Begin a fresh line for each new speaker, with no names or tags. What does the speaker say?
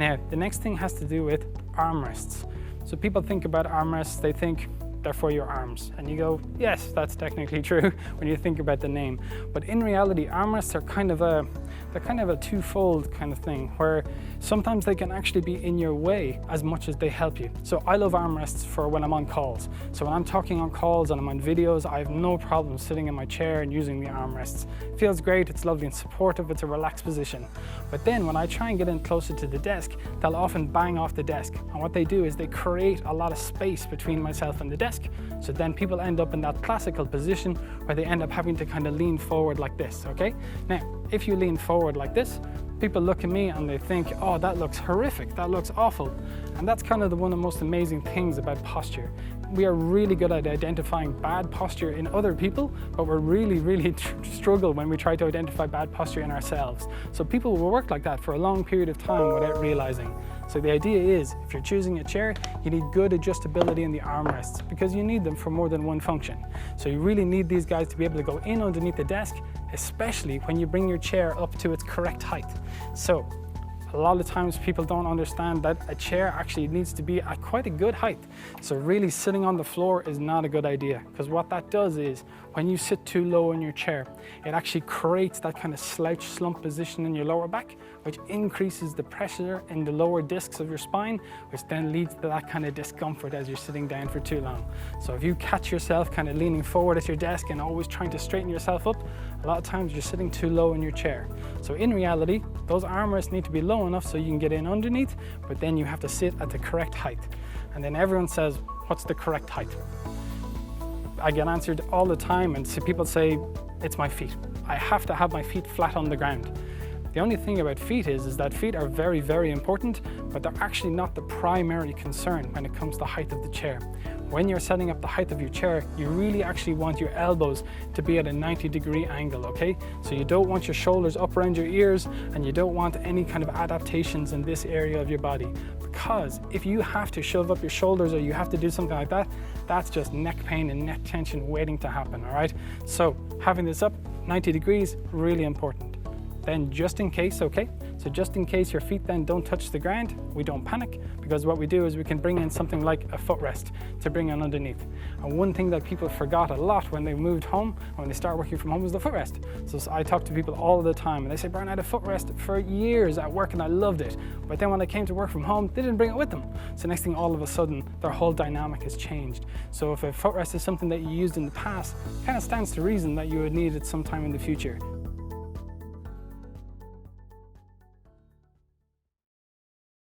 Now, the next thing has to do with armrests. So people think about armrests, they think they're for your arms. And you go, yes, that's technically true when you think about the name. But in reality, armrests are kind of a twofold kind of thing, where sometimes they can actually be in your way as much as they help you. So I love armrests for when I'm on calls. So when I'm talking on calls and I'm on videos, I have no problem sitting in my chair and using the armrests. It feels great, it's lovely and supportive, it's a relaxed position. But then when I try and get in closer to the desk, they'll often bang off the desk. And what they do is they create a lot of space between myself and the desk. So then people end up in that classical position where they end up having to kind of lean forward like this, okay? Now, if you lean forward like this, people look at me and they think, oh, that looks horrific, that looks awful. And that's kind of one of the most amazing things about posture. We are really good at identifying bad posture in other people, but we're really struggle when we try to identify bad posture in ourselves. So people will work like that for a long period of time without realizing. So the idea is, if you're choosing a chair, you need good adjustability in the armrests because you need them for more than one function. So you really need these guys to be able to go in underneath the desk, especially when you bring your chair up to its correct height. So a lot of times people don't understand that a chair actually needs to be at quite a good height. So really sitting on the floor is not a good idea, because what that does is when you sit too low in your chair, it actually creates that kind of slouch slump position in your lower back, which increases the pressure in the lower discs of your spine, which then leads to that kind of discomfort as you're sitting down for too long. So if you catch yourself kind of leaning forward at your desk and always trying to straighten yourself up, a lot of times you're sitting too low in your chair. So in reality, those armrests need to be low enough so you can get in underneath, but then you have to sit at the correct height. And then everyone says, what's the correct height? I get answered all the time, and so people say, it's my feet. I have to have my feet flat on the ground. The only thing about feet is that feet are very important, but they're actually not the primary concern when it comes to the height of the chair. When you're setting up the height of your chair, you really actually want your elbows to be at a 90-degree angle, okay? So you don't want your shoulders up around your ears, and you don't want any kind of adaptations in this area of your body. Because if you have to shove up your shoulders or you have to do something like that, that's just neck pain and neck tension waiting to happen, all right? So having this up 90 degrees, really important. Then just in case, okay? So just in case your feet then don't touch the ground, we don't panic, because what we do is we can bring in something like a footrest to bring in underneath. And one thing that people forgot a lot when they moved home, when they start working from home, was the footrest. So I talk to people all the time and they say, Brian, I had a footrest for years at work and I loved it. But then when I came to work from home, they didn't bring it with them. So next thing, all of a sudden, their whole dynamic has changed. So if a footrest is something that you used in the past, it kind of stands to reason that you would need it sometime in the future.